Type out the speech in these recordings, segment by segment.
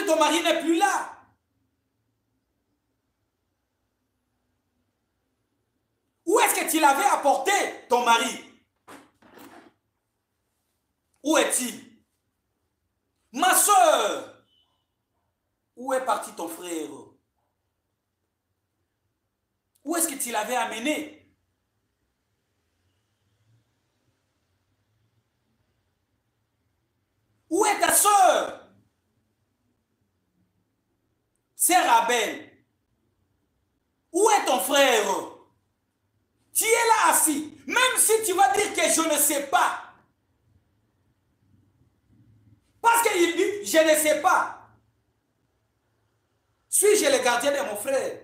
Aujourd'hui, ton mari n'est plus là. Où est-ce que tu l'avais apporté, ton mari? Où est-il? Ma soeur, où est parti ton frère? Où est-ce que tu l'avais amené? Où est ta soeur? Sœur Abel, où est ton frère? Tu es là assis. Même si tu vas dire que je ne sais pas. Parce qu'il dit, je ne sais pas. Suis-je le gardien de mon frère?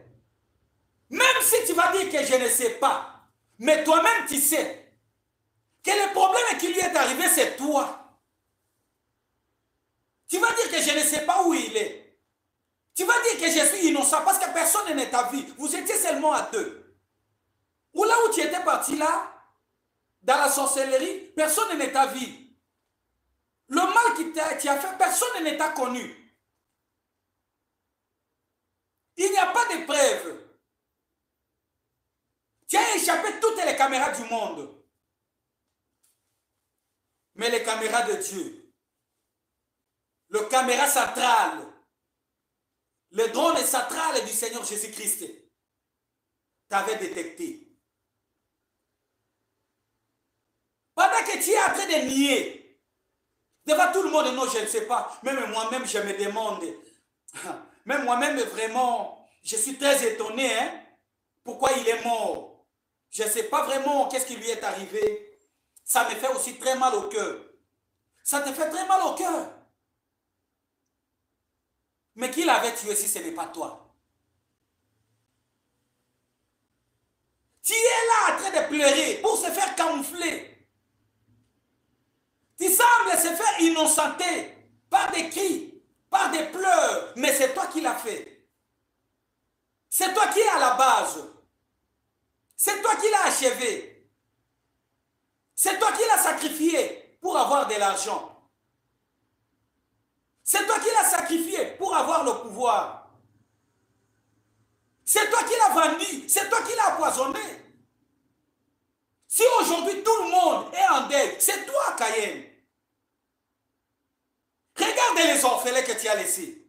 Même si tu vas dire que je ne sais pas. Mais toi-même, tu sais que le problème qui lui est arrivé, c'est toi. Tu vas dire que je ne sais pas où il est. Tu vas dire que je suis innocent parce que personne n'est ta vie. Vous étiez seulement à deux. Ou là où tu étais parti là, dans la sorcellerie, personne n'est ta vie. Le mal qui a fait, personne ne t'a connu. Il n'y a pas de preuves. Tu as échappé toutes les caméras du monde. Mais les caméras de Dieu, le caméra centrale, le drone central du Seigneur Jésus-Christ, t'avait détecté. Pendant que tu es en train de nier, devant tout le monde, non, je ne sais pas. Même moi-même, je me demande. Même moi-même, vraiment, je suis très étonné. Hein, pourquoi il est mort? Je ne sais pas vraiment qu'est-ce qui lui est arrivé. Ça me fait aussi très mal au cœur. Ça te fait très mal au cœur. Mais qui l'avait tué si ce n'est pas toi? Tu es là en train de pleurer pour se faire camoufler. Tu sembles se faire innocenter par des cris, par des pleurs. Mais c'est toi qui l'as fait. C'est toi qui es à la base. C'est toi qui l'as achevé. C'est toi qui l'as sacrifié pour avoir de l'argent. C'est toi qui l'as sacrifié pour avoir le pouvoir. C'est toi qui l'as vendu. C'est toi qui l'as empoisonné. Si aujourd'hui tout le monde est en deuil, c'est toi, Caïn. Regarde les orphelins que tu as laissés.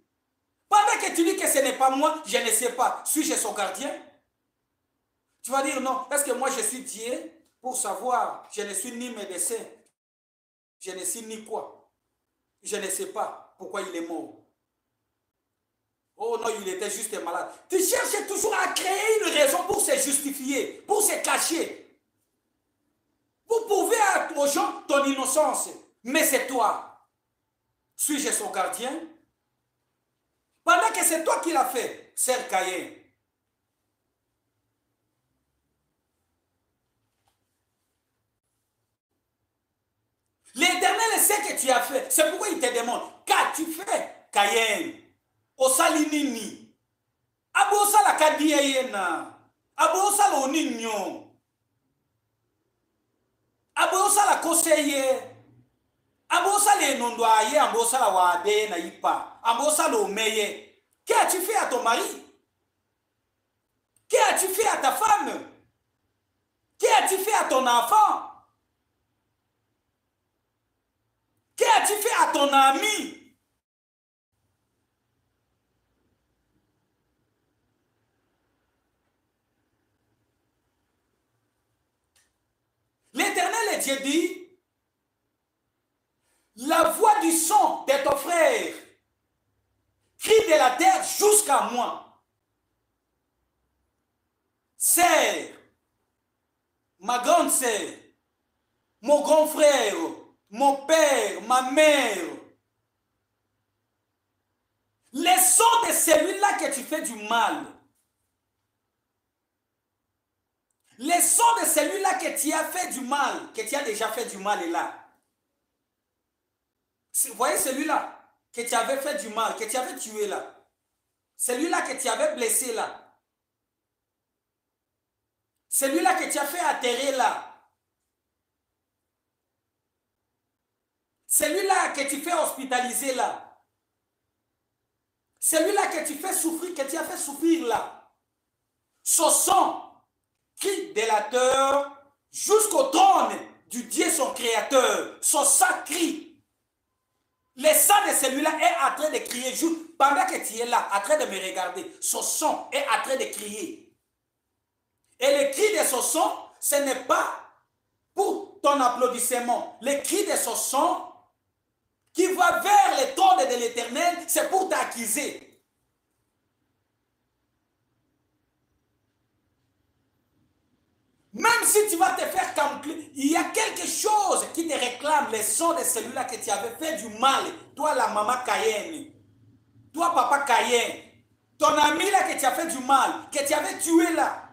Pendant que tu dis que ce n'est pas moi, je ne sais pas. Suis-je son gardien? Tu vas dire non. Est-ce que moi je suis Dieu pour savoir? Je ne suis ni médecin. Je ne suis ni quoi. Je ne sais pas pourquoi il est mort. Oh non, il était juste malade. Tu cherches toujours à créer une raison pour se justifier, pour se cacher. Vous pouvez aux gens ton innocence, mais c'est toi. Suis-je son gardien? Pendant que c'est toi qui l'as fait, sœur Caïn. L'Éternel sait que tu as fait. C'est pourquoi il te demande, qu'as-tu fait, Caïn? Osalinini. Abosala kadiayena. Abosala oninyo. Abosala koseye. Abosala enondwaye. Abosala wade na ipa. Abosala omeye. Qu'as-tu fait à ton mari? Qu'as-tu fait à ta femme? Qu'as-tu fait à ton enfant? Qu'as-tu fait à ton ami? L'Éternel Dieu dit, la voix du son de ton frère crie de la terre jusqu'à moi. Sœur, ma grande sœur, mon grand frère, mon père, ma mère, les sons de celui-là que tu fais du mal, les sons de celui-là que tu as fait du mal, que tu as déjà fait du mal est là. Vous voyez celui-là que tu avais fait du mal, que tu avais tué là. Celui-là que tu avais blessé là. Celui-là que tu as fait atterrer là. Celui-là que tu fais hospitaliser là. celui-là que tu fais souffrir, que tu as fait souffrir là, son sang crie délateur jusqu'au trône du Dieu son créateur. Son sang crie. Le sang de celui-là est en train de crier. Pendant que tu es là, en train de me regarder, son sang est en train de crier. Et le cri de son sang, ce n'est pas pour ton applaudissement. Le cri de son sang qui va vers le trône de l'Éternel, c'est pour t'accuser. Même si tu vas te faire calculer, il y a quelque chose qui te réclame le sang de celui-là que tu avais fait du mal. Toi, la maman Cayenne. Toi, papa Cayenne. Ton ami là que tu as fait du mal, que tu avais tué là,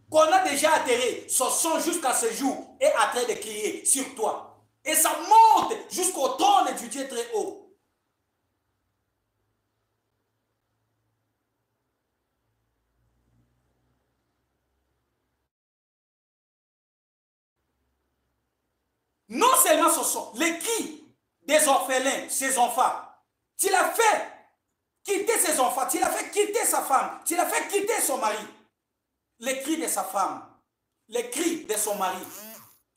qu'on a déjà atterré, son sang jusqu'à ce jour est en train de crier sur toi. Et ça monte jusqu'au trône du Dieu très haut. Non seulement son sang, les cris des orphelins, ses enfants, tu l'as fait quitter ses enfants, tu l'as fait quitter sa femme, tu l'as fait quitter son mari. Les cris de sa femme, les cris de son mari,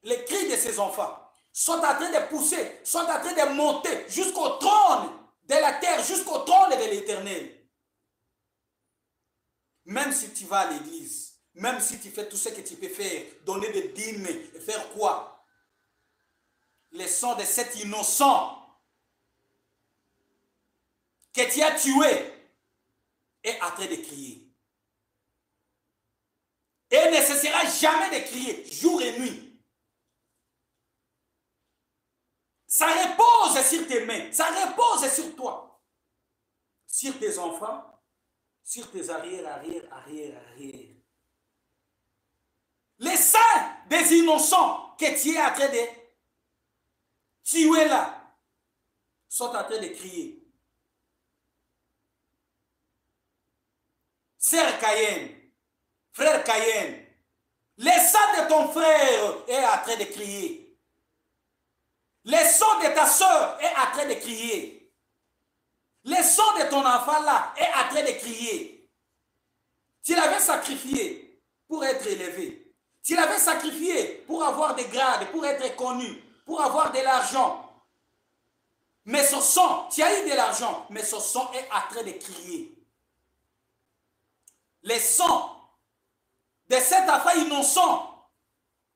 les cris de ses enfants sont en train de pousser, sont en train de monter jusqu'au trône de la terre, jusqu'au trône de l'Éternel. Même si tu vas à l'église, même si tu fais tout ce que tu peux faire, donner des dîmes, faire quoi? Le sang de cet innocent que tu as tué est en train de crier. Et ne cessera jamais de crier, jour et nuit. Ça repose sur tes mains, ça repose sur toi, sur tes enfants, sur tes arrière. Les sang des innocents que tu es en train de tuer là sont en train de crier. Sœur Cayenne, frère Cayenne, le sang de ton frère est en train de crier. Le sang de ta soeur est en train de crier. Le sang de ton enfant là est en train de crier. Tu l'avais sacrifié pour être élevé. Tu l'avais sacrifié pour avoir des grades, pour être connu, pour avoir de l'argent. Mais son sang, tu as eu de l'argent, mais son sang est en train de crier. Le sang de cet enfant innocent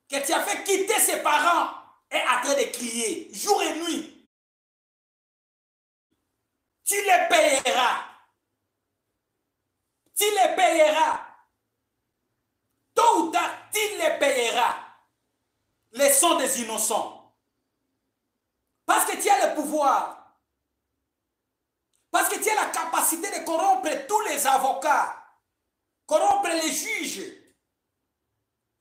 que tu as fait quitter ses parents est en train de crier jour et nuit. Tu les payeras. Tu les payeras. Tôt ou tard, tu les payeras. Les sang des innocents. Parce que tu as le pouvoir. Parce que tu as la capacité de corrompre tous les avocats. Corrompre les juges.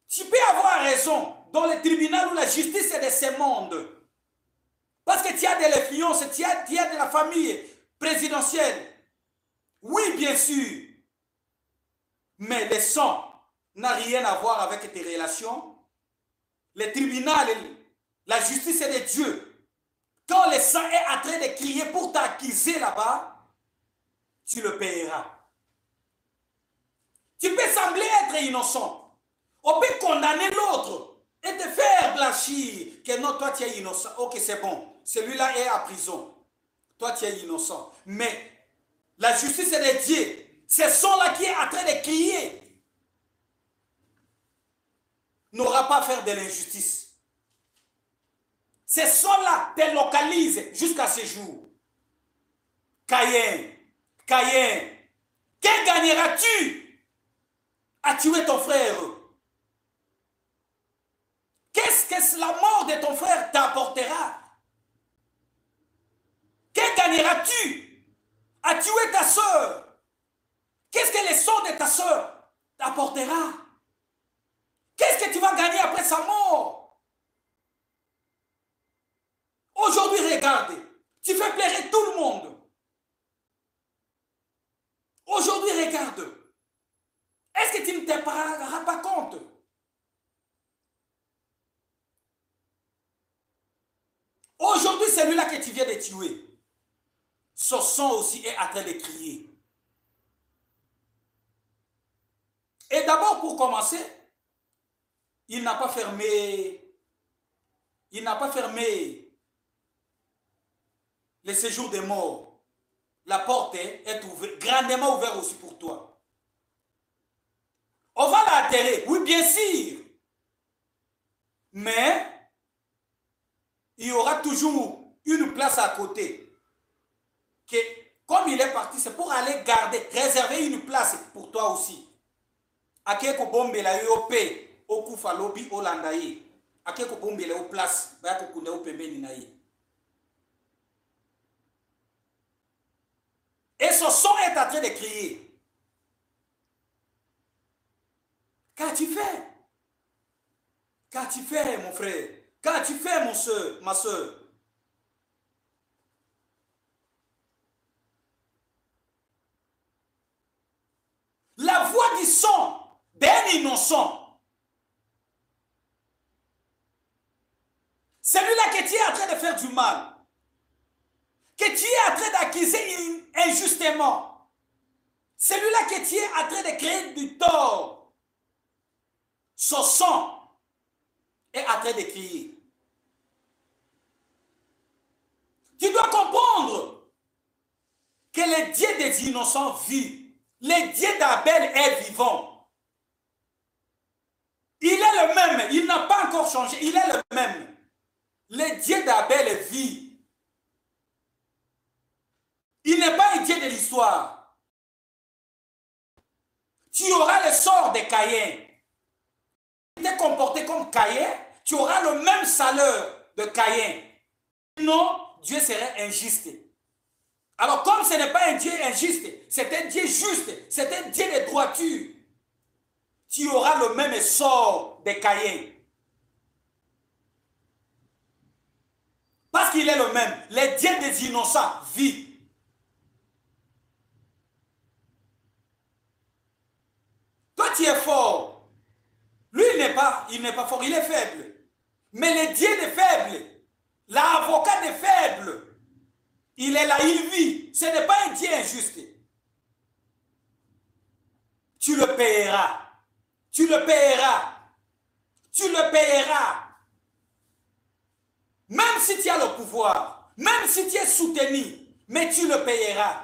Tu peux avoir raison dans le tribunal ou la justice de ce monde. Parce que tu as de l'influence, tu as de la famille présidentielle. Oui, bien sûr. Mais le sang n'a rien à voir avec tes relations. Le tribunal, la justice est de Dieu. Quand le sang est en train de crier pour t'accuser là-bas, tu le payeras. Tu peux sembler être innocent. On peut condamner l'autre et te faire blanchir que non, toi tu es innocent. Ok, c'est bon. Celui-là est à prison. Toi tu es innocent. Mais la justice est de Dieu. Ce sang-là qui est en train de crier n'aura pas à faire de l'injustice. Ce sang-là te localise jusqu'à ce jour. Caïn, Caïn, que gagneras-tu à tuer ton frère? Qu'est-ce que la mort de ton frère t'apportera? Que gagneras-tu à tuer ta soeur? Qu'est-ce que le sang de ta soeur t'apportera? Qu'est-ce que tu vas gagner après sa mort? Aujourd'hui, regarde, tu fais plaire tout le monde. Aujourd'hui, regarde. Est-ce que tu ne te rendras pas compte? Aujourd'hui, celui-là que tu viens de tuer, son sang aussi est en train de crier. Et d'abord, pour commencer, il n'a pas fermé le séjour des morts. La porte est ouverte, grandement ouverte aussi pour toi. On va l'atterrer, oui bien sûr. Mais il y aura toujours une place à côté. Que, comme il est parti, c'est pour aller garder, réserver une place pour toi aussi. Akeko bombe la yo pe, okufa lobi olanda ye. Akeko bombe la yo place, ba ko kunde o pembeni na ye. Et ce son est en train de crier. Qu'as-tu fait? Qu'as-tu fait, mon frère? Qu'as-tu fait, ma soeur? La voix du son d'un innocent. Celui-là que tu es en train de faire du mal. Que tu es en train d'accuser injustement. Celui-là que tu es en train de créer du tort. Son son est en train de crier. Tu dois comprendre que le Dieu des innocents vit. Le Dieu d'Abel est vivant. Il est le même. Il n'a pas encore changé. Il est le même. Le Dieu d'Abel vit. Il n'est pas un Dieu de l'histoire. Tu auras le sort de Caïn. Tu t'es comporté comme Caïn, tu auras le même salaire de Caïn. Sinon, Dieu serait injuste. Alors, comme ce n'est pas un Dieu injuste, c'est un Dieu juste, c'est un Dieu de droiture, tu auras le même sort de Caïn. Parce qu'il est le même. Le Dieu des innocents vit. Toi, tu es fort. Lui, il n'est pas fort, il est faible. Mais le Dieu des faibles, l'avocat des faibles, il est là, il vit. Ce n'est pas un Dieu injuste. Tu le payeras. Tu le payeras. Tu le payeras. Même si tu as le pouvoir, même si tu es soutenu, mais tu le payeras.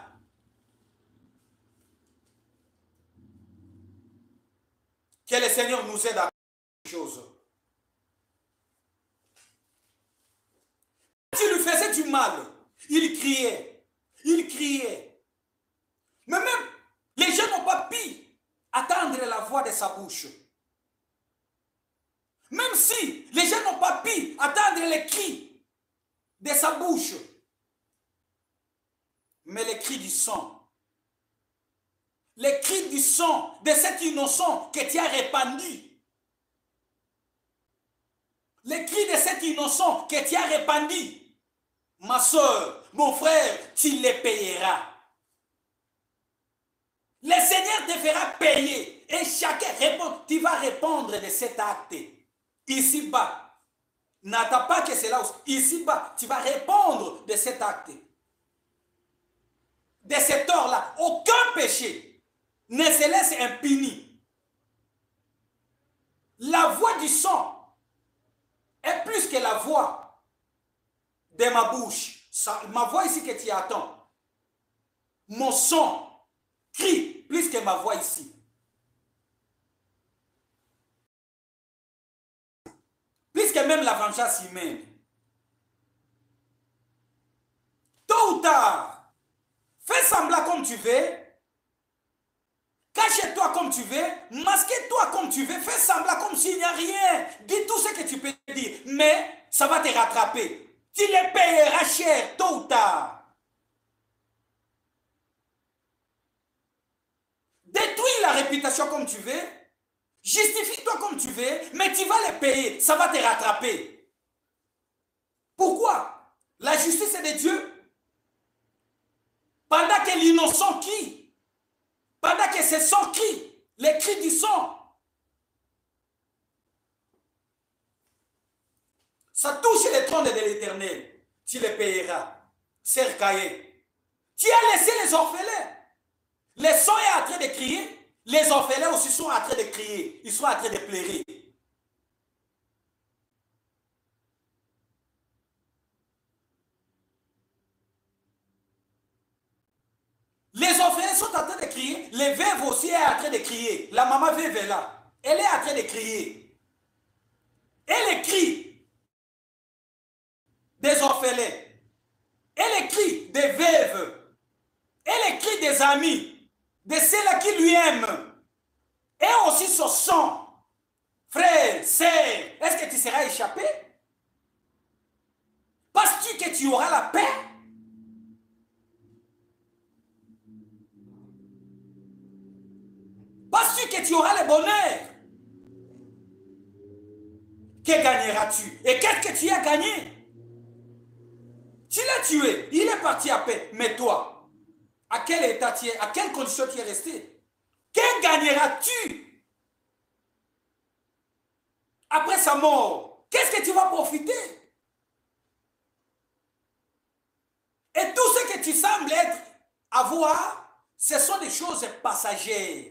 Que le Seigneur nous aide à faire des choses. Tu lui faisais du mal. Il criait. Il criait. Mais même, les gens n'ont pas pu attendre la voix de sa bouche. Même si les gens n'ont pas pu attendre les cris de sa bouche. Mais les cris du sang. Les cris du sang de cet innocent que tu as répandu. Les cris de cet innocent que tu as répandu. Ma soeur, mon frère, tu les payeras. Le Seigneur te fera payer. Et chacun répond, tu vas répondre de cet acte. Ici-bas. N'attends pas que c'est là. Ici-bas, tu vas répondre de cet acte. De cet tort-là. Aucun péché ne se laisse impuni. La voix du sang est plus que la voix de ma bouche. Ma voix ici que tu attends. Mon son crie plus que ma voix ici. Plus que même la vengeance humaine. Tôt ou tard, fais semblant comme tu veux. Cache-toi comme tu veux. Masque-toi comme tu veux. Fais semblant comme s'il n'y a rien. Dis tout ce que tu peux dire. Mais ça va te rattraper. Tu les payeras cher, tôt ou tard. Détruis la réputation comme tu veux. Justifie-toi comme tu veux. Mais tu vas les payer. Ça va te rattraper. Pourquoi? La justice est de Dieu. Pendant que l'innocent crie. Pendant que ce sang crie. Les cris du sang. Ça touche les trônes de l'Éternel. Tu les payeras. Sœur Caïn. Tu as laissé les orphelins. Le sang est en train de crier. Les orphelins aussi sont en train de crier. Ils sont en train de pleurer. Les orphelins sont en train de crier. Les veuves aussi sont en train de crier. La maman veuve est là. Elle est en train de crier. Elle écrit des orphelins. Elle écrit des veuves. Elle écrit des amis. De ceux-là qui lui aiment. Et aussi son sang. Frère, sœur, est-ce que tu seras échappé? Penses-tu que tu auras la paix? Penses-tu que tu auras le bonheur? Que gagneras-tu? Et qu'est-ce que tu as gagné? Tu l'as tué, il est parti à paix. Mais toi, à quel état tu es? À quelle condition tu es resté? Que gagneras-tu après sa mort? Qu'est-ce que tu vas profiter? Et tout ce que tu sembles avoir, ce sont des choses passagères.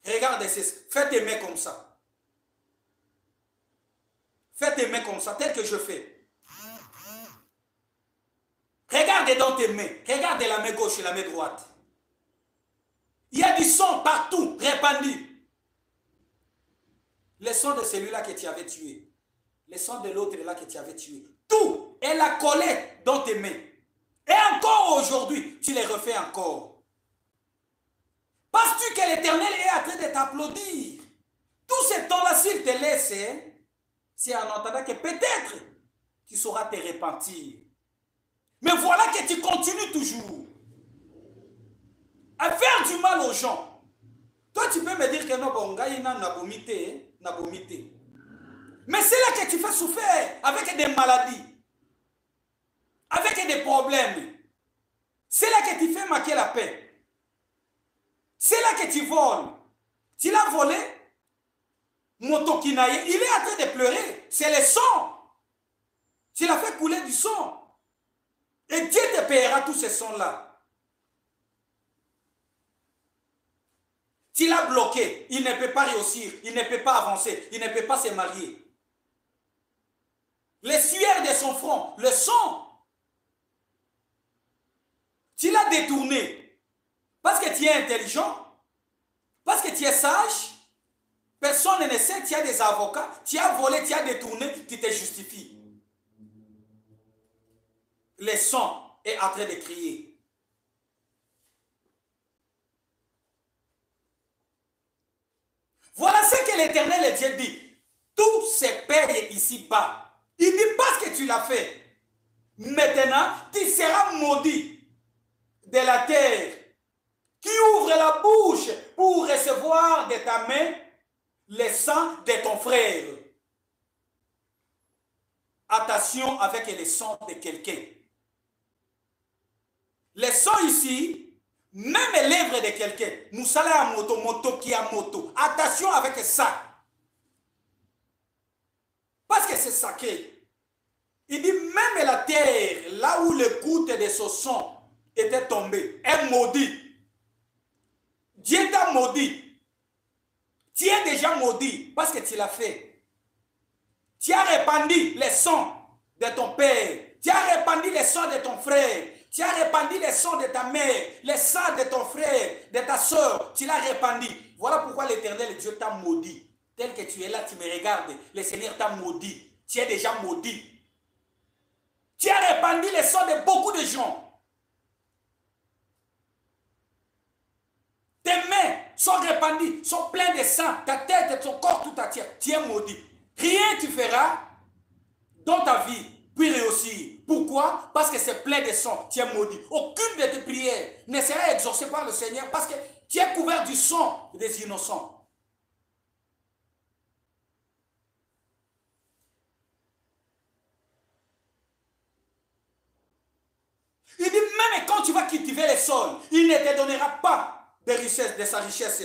Regarde, fais tes mains comme ça. Fais tes mains comme ça, tel que je fais. Regarde dans tes mains. Regarde la main gauche et la main droite. Il y a du sang partout, répandu. Le sang de celui-là que tu avais tué. Le sang de l'autre là que tu avais tué. Tout, elle a collé dans tes mains. Et encore aujourd'hui, tu les refais encore. Penses-tu que l'Éternel est en train de t'applaudir? Tout ce temps-là, s'il te laisse, c'est en entendant que peut-être tu sauras te repentir. Mais voilà que tu continues toujours à faire du mal aux gens. Toi, tu peux me dire que non, bon, gars, il n'a vomité. Mais c'est là que tu fais souffrir avec des maladies, avec des problèmes. C'est là que tu fais marquer la paix. C'est là que tu voles. Tu l'as volé. Motokinaye, il est en train de pleurer. C'est le sang. Tu l'as fait couler du sang. Et Dieu te paiera tous ces sons-là. Tu l'as bloqué. Il ne peut pas réussir. Il ne peut pas avancer. Il ne peut pas se marier. Les sueurs de son front, le sang. Tu l'as détourné. Parce que tu es intelligent. Parce que tu es sage. Personne ne sait, tu as des avocats, tu as volé, tu as détourné, tu te justifies. Le sang est en train de crier. Voilà ce que l'Éternel Dieu dit. Tout se paye ici-bas. Il dit parce que tu l'as fait. Maintenant, tu seras maudit de la terre qui ouvre la bouche pour recevoir de ta main le sang de ton frère. Attention avec le sang de quelqu'un. Le sang ici, même les lèvres de quelqu'un, Moussala a moto, moto qui a moto. Attention avec ça. Parce que c'est sacré. Il dit même la terre, là où le goutte de son sang était tombé, est maudit. Dieu t'a maudit. Tu es déjà maudit parce que tu l'as fait. Tu as répandu les sangs de ton père. Tu as répandu les sangs de ton frère. Tu as répandu les sangs de ta mère, les sangs de ton frère, de ta soeur. Tu l'as répandu. Voilà pourquoi l'Éternel Dieu t'a maudit. Tel que tu es là, tu me regardes. Le Seigneur t'a maudit. Tu es déjà maudit. Tu as répandu les sangs de beaucoup de gens. Tes mains sont répandues, sont pleines de sang. Ta tête, ton corps, tout entier. Tu es maudit. Rien tu feras dans ta vie puis réussir. Pourquoi? Parce que c'est plein de sang. Tu es maudit. Aucune de tes prières ne sera exaucée par le Seigneur parce que tu es couvert du sang des innocents. Il dit même quand tu vas cultiver les sols, il ne te donnera pas de richesse, de sa richesse.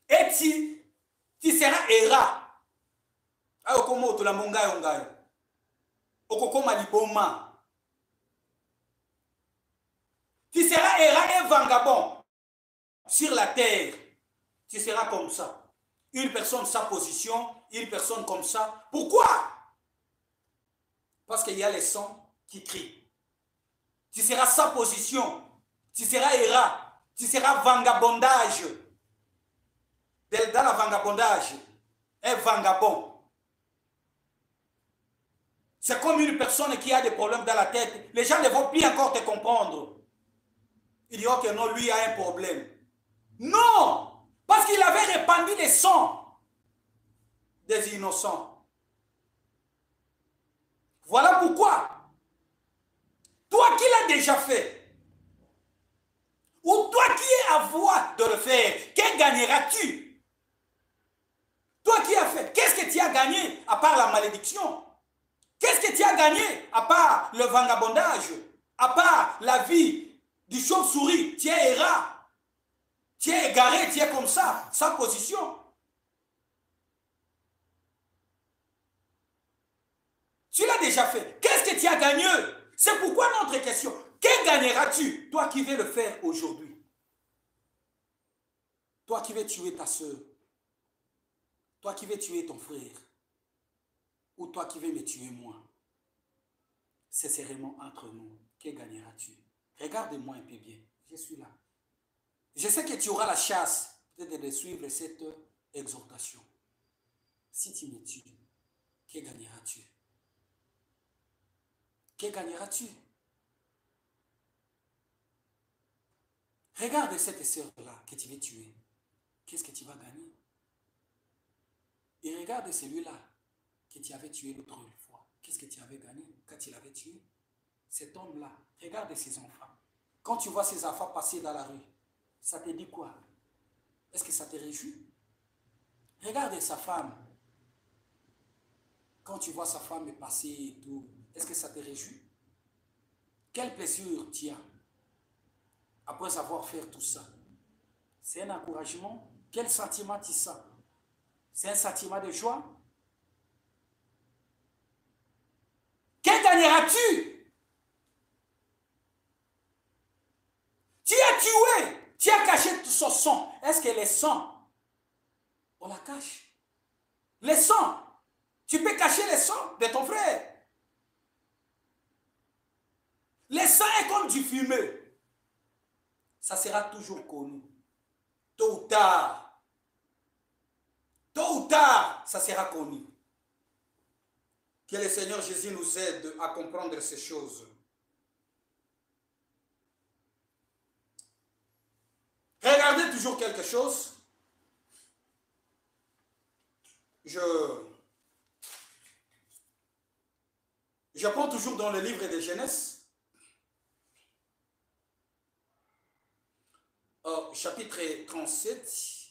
Et tu seras errant. Okomo to la mongayo ngayo. Okokoma liboma. Tu seras errant et vagabond. sur la terre, tu seras comme ça. Une personne sa position, une personne comme ça. Pourquoi? Parce qu'il y a les sons qui crient. Tu seras sa position. Tu seras Héra. Tu seras vagabondage. Dans la vagabondage, un vagabond. C'est comme une personne qui a des problèmes dans la tête. Les gens ne vont plus encore te comprendre. Ils diront que non, lui a un problème. Non! Parce qu'il avait répandu les sangs des innocents. Voilà pourquoi. Toi qui l'as déjà fait, ou toi qui es à voie de le faire, que gagneras-tu? Toi qui as fait, qu'est-ce que tu as gagné à part la malédiction? Qu'est-ce que tu as gagné à part le vagabondage? À part la vie du chauve-souris? Tu es Héra. Tu es égaré, tu es comme ça, sans position. Tu l'as déjà fait. Qu'est-ce que tu as gagné? C'est pourquoi notre question. Que gagneras-tu, toi qui veux le faire aujourd'hui? Toi qui veux tuer ta soeur. Toi qui veux tuer ton frère. Ou toi qui veux me tuer moi. C'est sérieusement entre nous. Que gagneras-tu? Regarde-moi un peu bien. Je suis là. Je sais que tu auras la chasse peut-être de suivre cette exhortation. Si tu me tues, que gagneras-tu? Que gagneras-tu? Regarde cette sœur-là que tu veux tuer. Qu'est-ce que tu vas gagner? Et regarde celui-là que tu avais tué l'autre fois. Qu'est-ce que tu avais gagné quand tu l'avais tué? Cet homme-là, regarde ses enfants. Quand tu vois ses enfants passer dans la rue, ça te dit quoi? Est-ce que ça te réjouit? Regarde sa femme. Quand tu vois sa femme passer et tout, est-ce que ça te réjouit? Quel plaisir tu as après avoir fait tout ça? C'est un encouragement? Quel sentiment tu sens? C'est un sentiment de joie? Que gagneras-tu? Tu as tué, tu as caché tout son sang. Est-ce que les sangs, on la cache? Les sangs, tu peux cacher les sangs de ton frère. Les sangs est comme du fumée. Ça sera toujours connu. Tôt ou tard, ça sera connu. Que le Seigneur Jésus nous aide à comprendre ces choses. Regardez toujours quelque chose. Je prends toujours dans le livre de Genèse, chapitre 37.